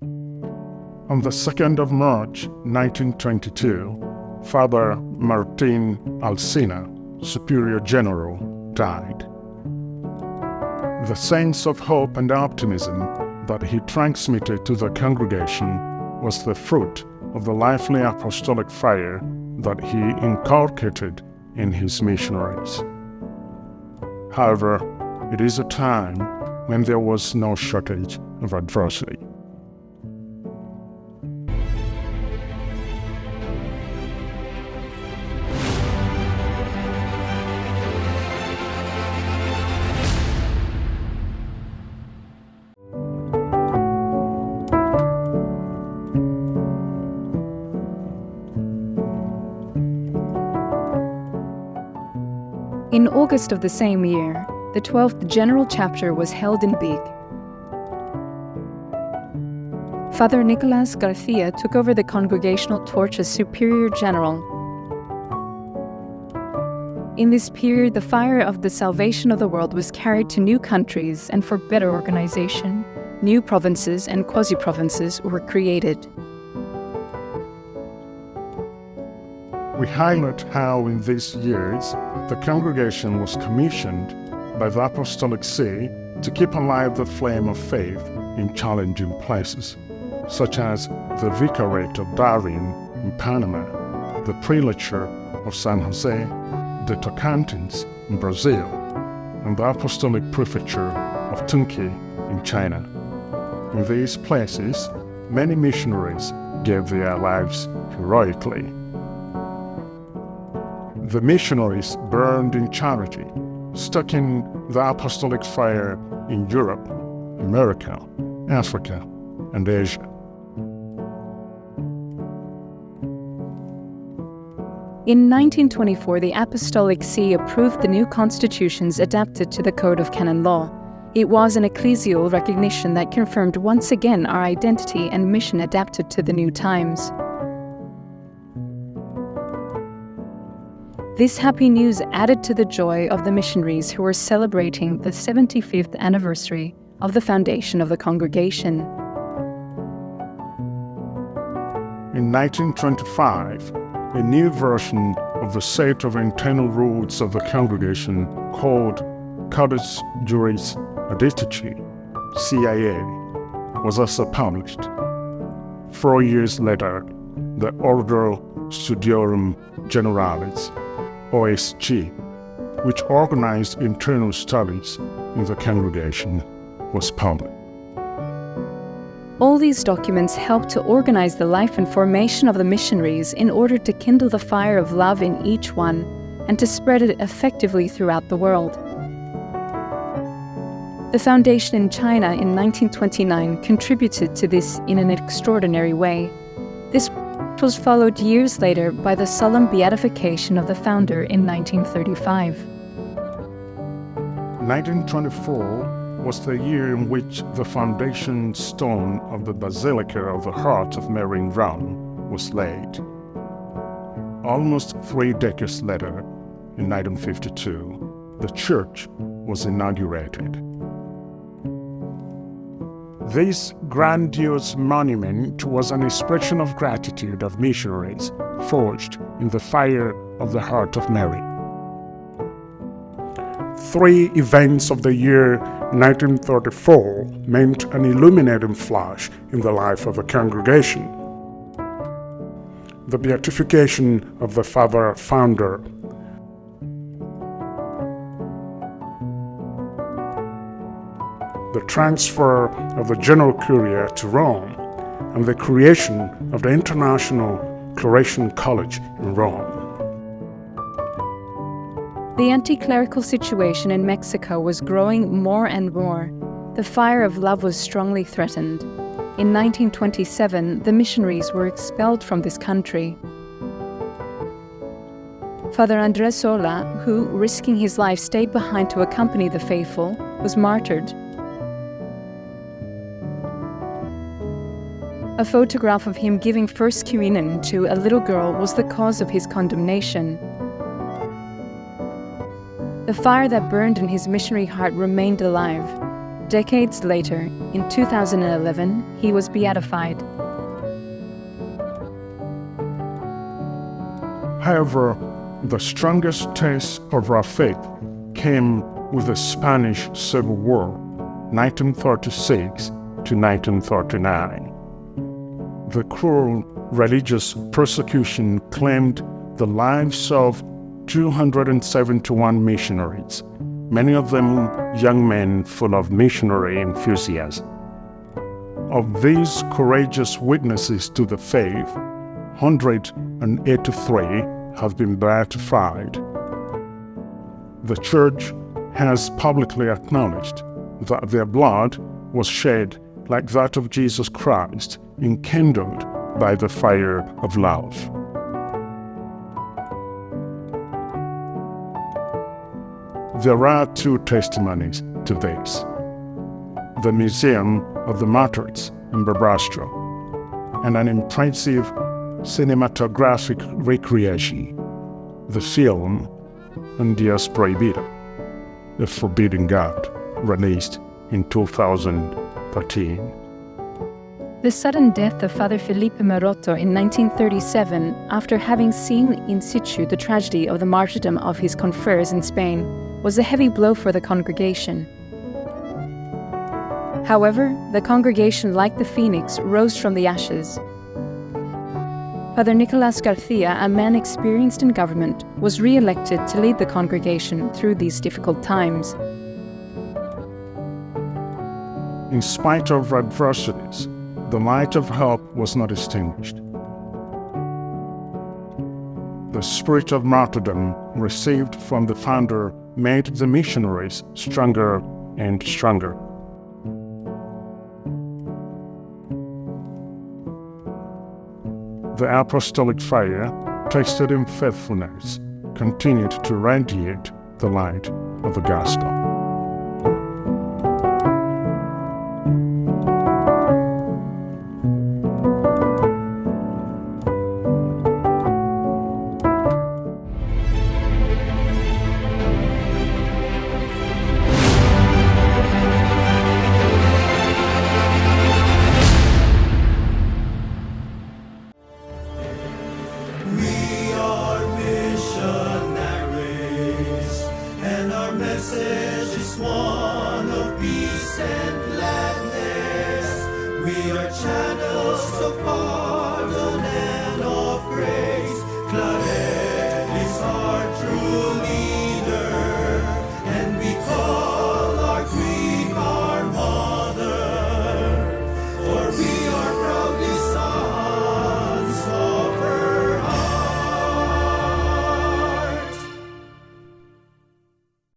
On the 2nd of March 1922, Father Martin Alsina, Superior General, died. The sense of hope and optimism that he transmitted to the congregation was the fruit of the lively apostolic fire that he inculcated in his missionaries. However, it is a time when there was no shortage of adversity. In August of the same year, the 12th General Chapter was held in Big. Father Nicolas Garcia took over the congregational torch as Superior General. In this period, the fire of the salvation of the world was carried to new countries, and for better organization, new provinces and quasi-provinces were created. We highlight how in these years the congregation was commissioned by the Apostolic See to keep alive the flame of faith in challenging places, such as the Vicariate of Darien in Panama, the Prelature of San Jose, the Tocantins in Brazil, and the Apostolic Prefecture of Tunki in China. In these places, many missionaries gave their lives heroically. The missionaries burned in charity, stoking the apostolic fire in Europe, America, Africa, and Asia. In 1924, the Apostolic See approved the new constitutions adapted to the Code of Canon Law. It was an ecclesial recognition that confirmed once again our identity and mission adapted to the new times. This happy news added to the joy of the missionaries who were celebrating the 75th anniversary of the foundation of the congregation. In 1925, a new version of the set of internal rules of the congregation called Codex Juris Adiutorium, CIA, was also published. 4 years later, the Ordo Studiorum Generalis, OSG, which organized internal studies in the congregation, was published. All these documents helped to organize the life and formation of the missionaries in order to kindle the fire of love in each one and to spread it effectively throughout the world. The foundation in China in 1929 contributed to this in an extraordinary way. This was followed years later by the solemn beatification of the founder in 1935. 1924 was the year in which the foundation stone of the Basilica of the Heart of Mary in Rome was laid. Almost 3 decades later, in 1952, the church was inaugurated. This grandiose monument was an expression of gratitude of missionaries forged in the fire of the Heart of Mary. 3 events of the year 1934 meant an illuminating flash in the life of the congregation. The beatification of the Father Founder, the transfer of the General Curia to Rome, and the creation of the International Claretian College in Rome. The anti-clerical situation in Mexico was growing more and more. The fire of love was strongly threatened. In 1927, the missionaries were expelled from this country. Father Andrés Sola, who, risking his life, stayed behind to accompany the faithful, was martyred. A photograph of him giving First Communion to a little girl was the cause of his condemnation. The fire that burned in his missionary heart remained alive. Decades later, in 2011, he was beatified. However, the strongest test of our faith came with the Spanish Civil War, 1936 to 1939. The cruel religious persecution claimed the lives of 271 missionaries, many of them young men full of missionary enthusiasm. Of these courageous witnesses to the faith, 183 have been beatified. The Church has publicly acknowledged that their blood was shed like that of Jesus Christ, enkindled by the fire of love. There are two testimonies to this. The Museum of the Martyrs in Barbastro, and an impressive cinematographic recreation, the film Un Dios Prohibido, The Forbidden God, released in 2013. The sudden death of Father Felipe Maroto in 1937, after having seen in situ the tragedy of the martyrdom of his confreres in Spain, was a heavy blow for the congregation. However, the congregation, like the phoenix, rose from the ashes. Father Nicolas Garcia, a man experienced in government, was re-elected to lead the congregation through these difficult times. In spite of adversities, the light of hope was not extinguished. The spirit of martyrdom received from the founder made the missionaries stronger and stronger. The apostolic fire, tested in faithfulness, continued to radiate the light of the gospel. We are missionaries, and our message is one of peace and gladness. We are channels of